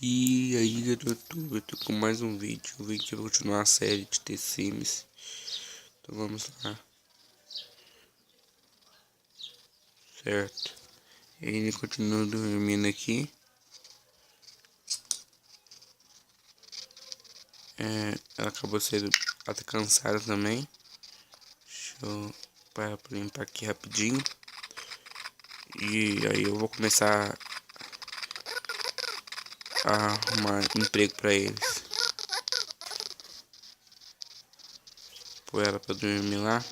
E aí, garoto, eu tô com mais um vídeo. O vídeo vai continuar a série de The Sims. Então vamos lá. Certo. Ele continua dormindo aqui. Ela acabou sendo até cansada também. Deixa eu parar pra limpar aqui rapidinho. E aí eu vou começar a arrumar emprego pra eles. Pôr ela pra dormir lá.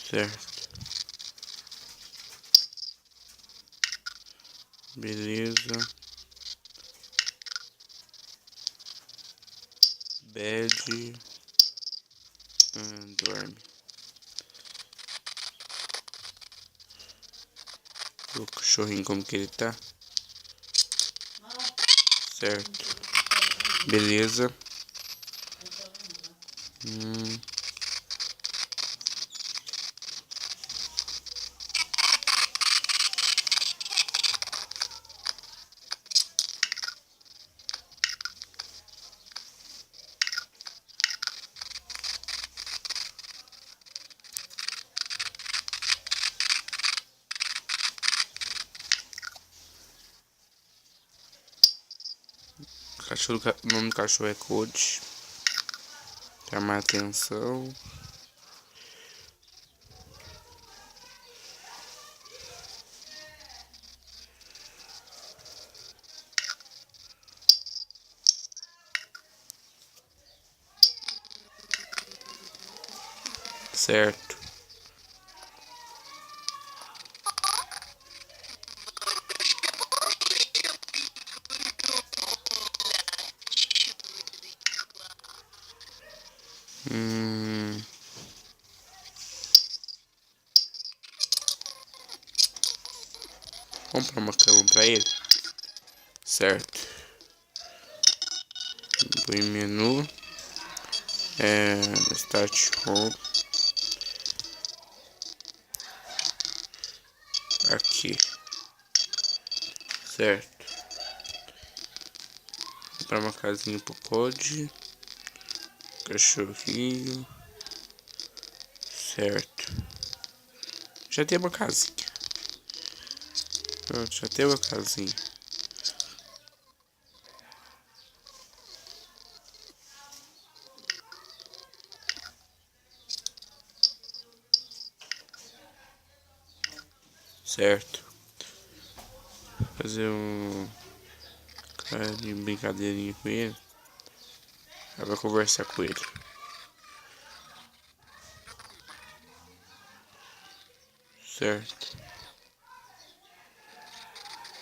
Certo. Beleza. Bed. Dorme. O cachorrinho como que ele tá? Certo. Beleza. O nome do cachorro é Code. Chamar atenção. Certo. Vamos comprar uma cama pra ele. Certo. Vou em menu. Start home. Aqui. Certo. Vou comprar uma casinha pro Code. Cachorrinho. Certo. Já tem uma casinha. Pronto, já tem uma casinha. Certo. Fazer um cara de brincadeirinha com ele. Aí vai conversar com ele. Certo.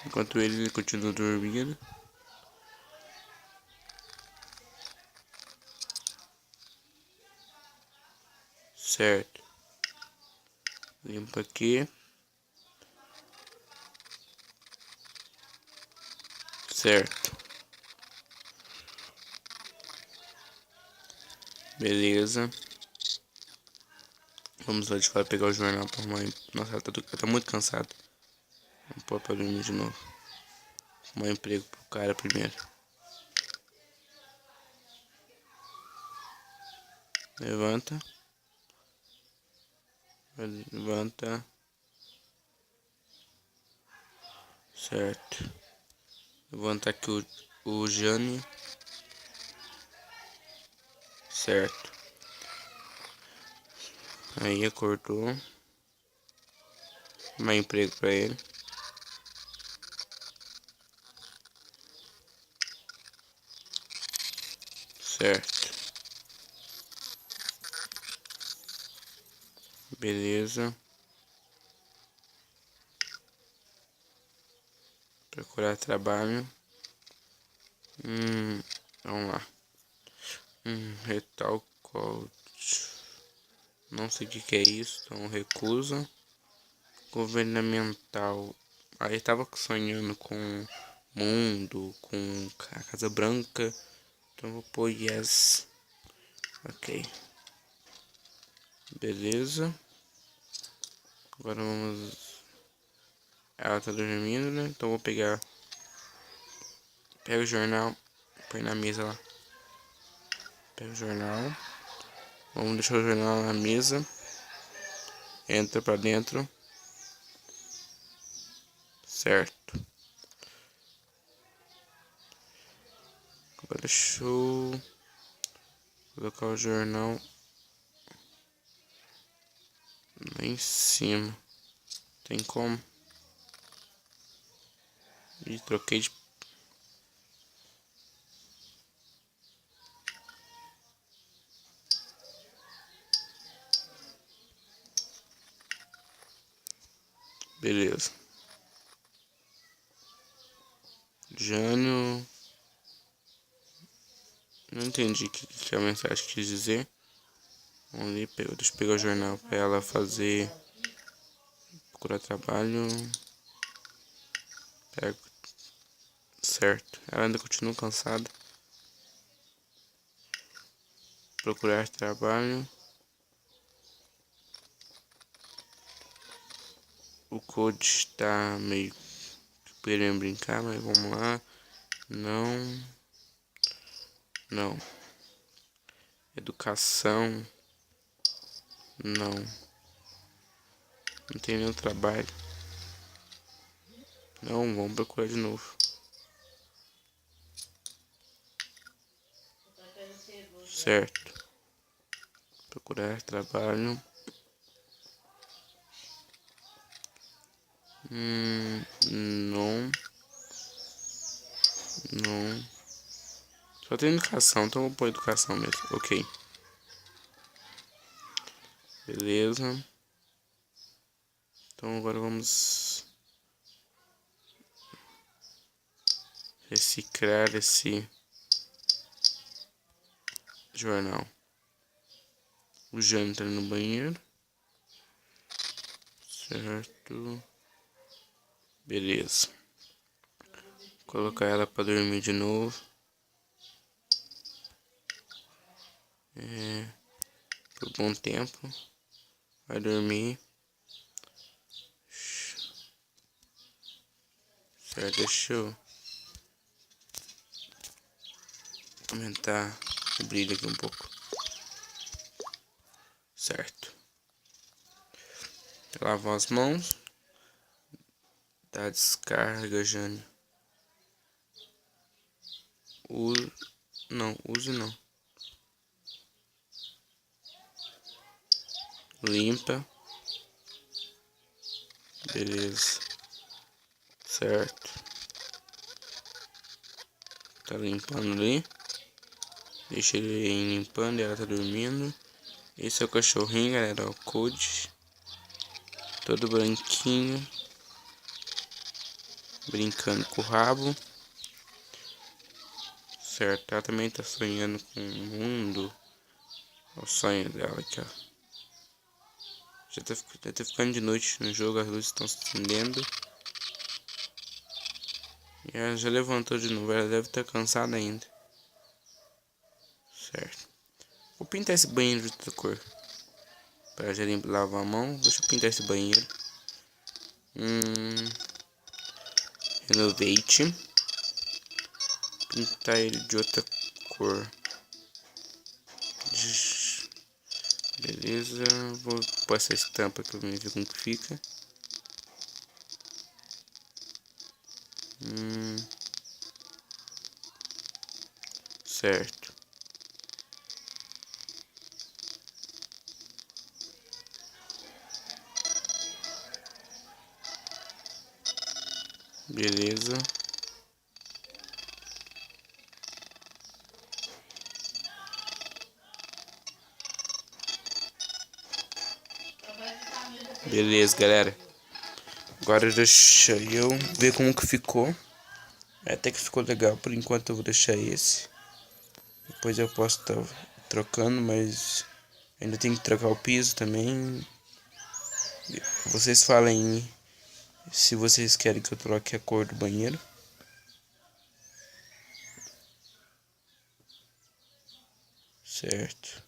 Enquanto ele continua dormindo. Certo. Limpa aqui. Certo. Beleza. Vamos lá de fora pegar o jornal pra arrumar. Nossa, ela tá muito cansada. Vamos pôr pra dormir de novo. Arrumar emprego pro cara primeiro. Levanta. Levanta. Certo. Levanta aqui o Jane. Certo. Aí acordou. Mais emprego pra ele. Certo. Beleza. Procurar trabalho. Vamos lá. Retal coach. Não sei o que é isso, então recusa. Governamental. Aí tava sonhando com mundo, com a Casa Branca. Então vou pôr yes. Ok. Beleza. Agora vamos... Ela tá dormindo, né? Então vou pegar... Pega o jornal. Põe na mesa lá. Pega o jornal. Vamos deixar o jornal na mesa. Entra pra dentro. Certo. Agora deixa eu colocar o jornal lá em cima. Tem como? E troquei de... Beleza. Jânio... Não entendi o que a mensagem quis dizer. Vamos ali, deixa eu pegar o jornal pra ela fazer... Procurar trabalho... Pego... Certo. Ela ainda continua cansada. Procurar trabalho... O Code está meio querendo brincar, mas vamos lá. Não. Não. Educação. Não. Não tem nenhum trabalho. Não, vamos procurar de novo. Certo. Procurar trabalho. Não. Não. Só tem educação, então vou pôr educação mesmo. Ok. Beleza. Então agora vamos reciclar esse jornal. O Jânio entra no banheiro. Certo. Beleza. Colocar ela pra dormir de novo. Por um bom tempo. Vai dormir. Certo, deixa eu aumentar o brilho aqui um pouco. Certo. Lavar as mãos. Dá descarga, Jânio. Use não. Limpa. Beleza. Certo. Tá limpando ali. Deixa ele ir limpando e ela tá dormindo. Esse é o cachorrinho, galera. O Code. Todo branquinho. Brincando com o rabo. Certo. Ela também tá sonhando com o mundo. É o sonho dela aqui, ó. Já tá ficando de noite no jogo. As luzes estão se acendendo. E ela já levantou de novo. Ela deve estar cansada ainda. Certo. Vou pintar esse banheiro de outra cor. Para já lavar a mão. Deixa eu pintar esse banheiro. Renovate. Pintar ele de outra cor. Beleza. Vou pôr essa estampa aqui pra ver como que fica. Certo. Beleza. Beleza, galera. Agora deixa eu ver como que ficou. Até que ficou legal. Por enquanto eu vou deixar esse. Depois eu posso estar trocando, mas ainda tem que trocar o piso também. Vocês falem se vocês querem que eu troque a cor do banheiro. Certo.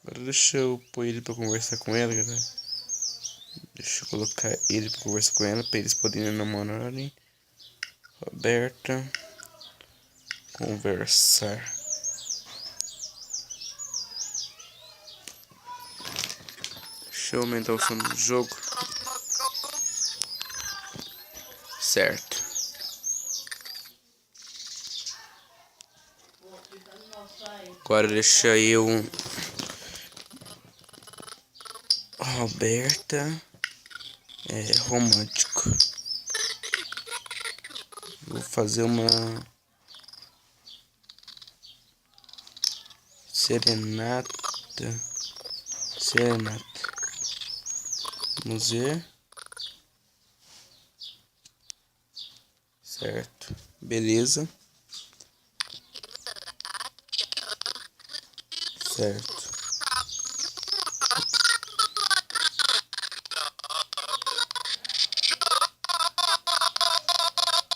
Agora deixa eu pôr ele pra conversar com ela, galera. Deixa eu colocar ele pra conversar com ela, pra eles poderem namorarem. Roberta. Conversar. Deixa eu aumentar o som do jogo. Certo. Agora deixa eu... Roberta. Romântico. Vou fazer uma... Serenata. Vamos ver. Certo. Beleza. Certo.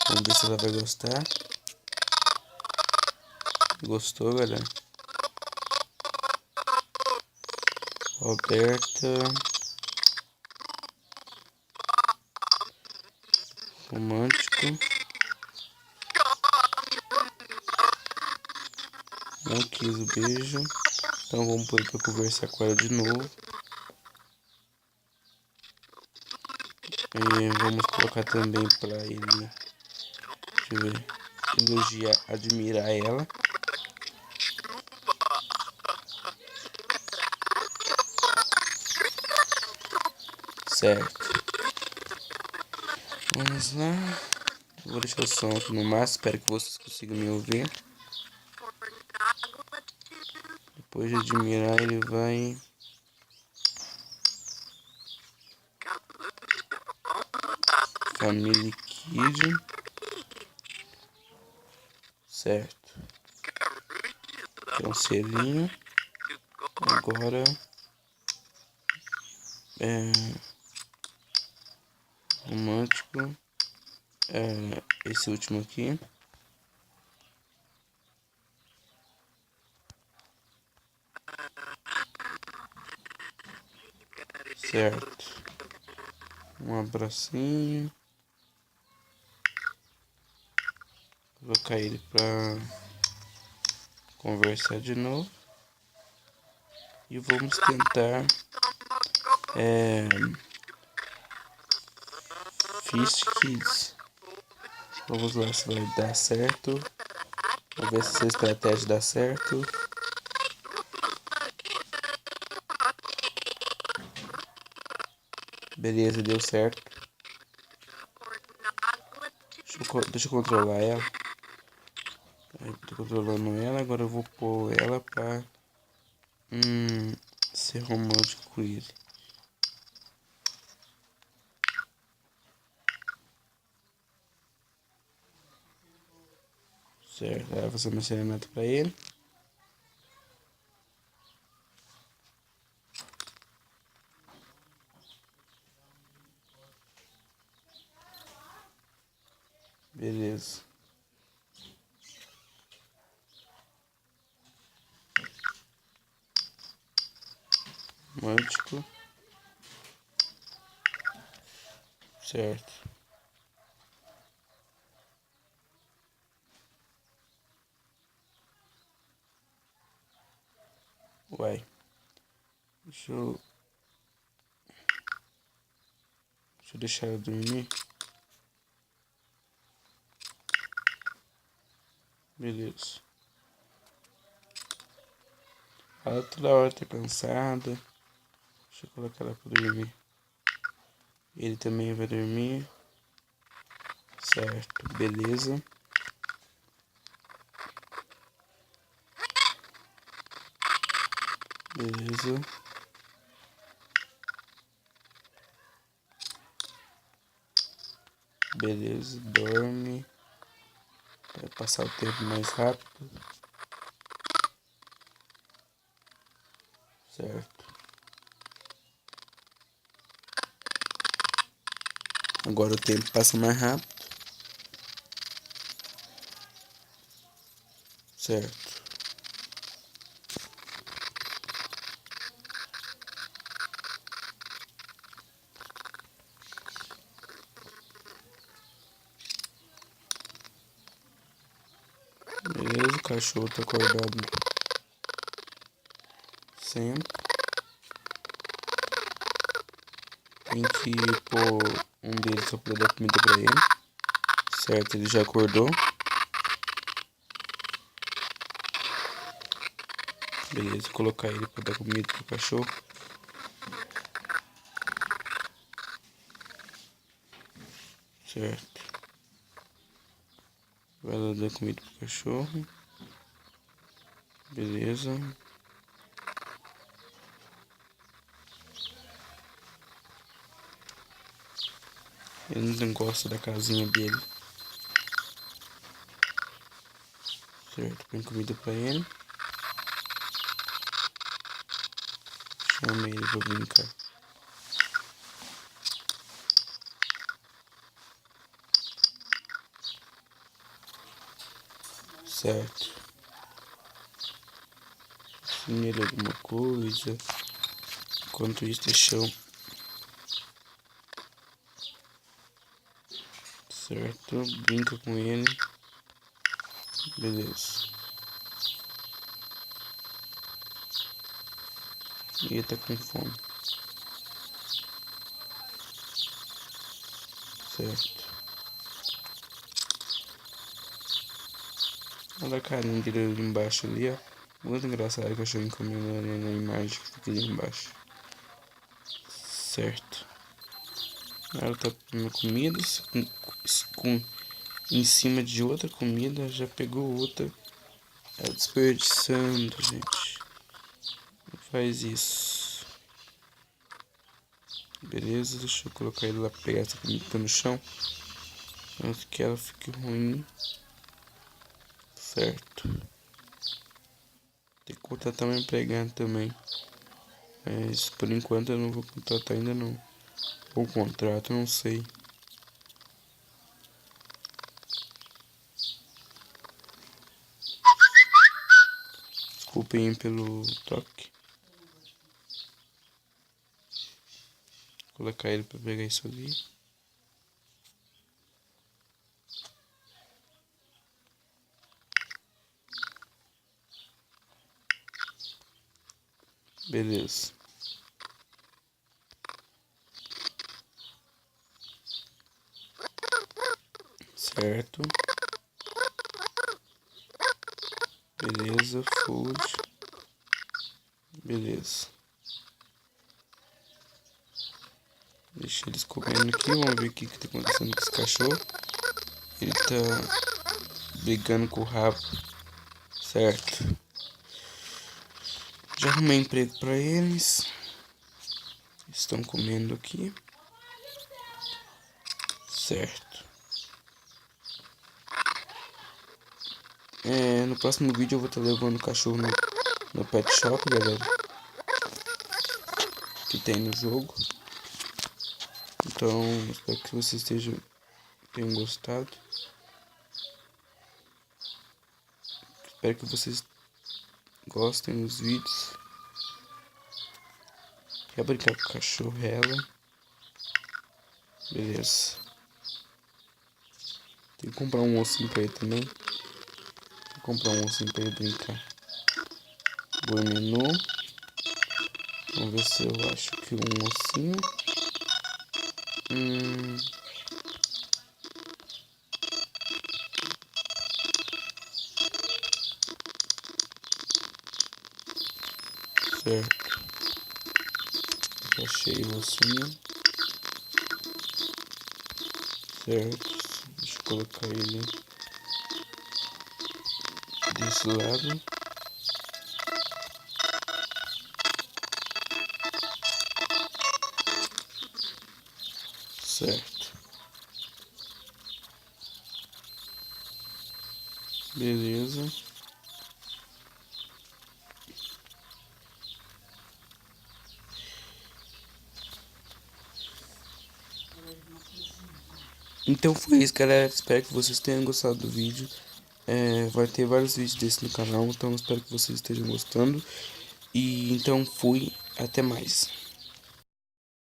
Vamos ver se ela vai gostar. Gostou, galera? Roberta. Romântico. Não quis o beijo. Então vamos pôr pra conversar com ela de novo. E vamos colocar também pra ele... Deixa eu ver. Elogiar, admirar ela. Certo. Vamos lá. Vou deixar o som aqui no máximo. Espero que vocês consigam me ouvir. Depois de admirar, ele vai... Family Kid. Certo. Tem um selinho. Agora... Romântico. Esse último aqui. Certo. Um abracinho. Colocar ele pra conversar de novo. E vamos tentar Fish Kids. Vamos lá se vai dar certo. Vamos ver se essa estratégia dá certo. Beleza, deu certo. Deixa eu controlar ela. Tô controlando ela, agora eu vou pôr ela pra ser romântico com ele. Certo, ela vai fazer uma serenata pra ele. Beleza. Romântico. Certo. Uai. Deixa eu deixar ela dormir. Beleza. Ela toda hora tá cansada. Deixa eu colocar ela pra dormir. Ele também vai dormir. Certo, beleza. Beleza. Beleza, dorme. Vai passar o tempo mais rápido. Certo. Agora o tempo passa mais rápido. Certo. cachorro tá acordado sempre. Tem que pôr um deles pra poder dar comida pra ele. Certo, ele já acordou. Beleza, colocar ele pra dar comida pro cachorro. Certo. Vai lá dar comida pro cachorro. Beleza. Ele não gosta da casinha dele. Certo, põe comida pra ele. Chama ele pra brincar. Certo. Ensina ele alguma coisa. Enquanto isso, deixou. Certo, brinca com ele. Beleza. E ele tá com fome. Certo. Olha a carinha dele ali embaixo ali, ó. Muito engraçado o cachorrinho comendo na imagem que fica ali embaixo. Certo. Ela tá comendo comida em cima de outra comida. Já pegou outra. Ela desperdiçando, gente. Não faz isso. Beleza, deixa eu colocar ele lá pra pegar essa comida que tá no chão. Antes que ela fique ruim. Certo. Tem que contratar uma empregada também. Mas por enquanto eu não vou contratar ainda não. Ou contrato, não sei. Desculpem pelo toque. Vou colocar ele pra pegar isso ali. Beleza. Certo. Beleza, food. Beleza. Deixa eles comendo aqui. Vamos ver o que tá acontecendo com esse cachorro. Ele tá brigando com o rabo. Certo. Já arrumei emprego pra eles. Estão comendo aqui. Certo. No próximo vídeo eu vou estar levando o cachorro no pet shop, galera. Que tem no jogo. Então, espero que vocês tenham gostado. Espero que vocês gostem dos vídeos. Quer brincar com o cachorro, ela. Beleza. Tem que comprar um ossinho pra ele também. Vou comprar um ossinho pra ele brincar. Vou em menu. Vamos ver se eu acho que um ossinho. Certo. Achei o ossinho. Certo. Deixa eu colocar ele desse lado. Certo. Beleza. Então foi isso, galera. Espero que vocês tenham gostado do vídeo. Vai ter vários vídeos desses no canal, então espero que vocês estejam gostando. E então fui, até mais.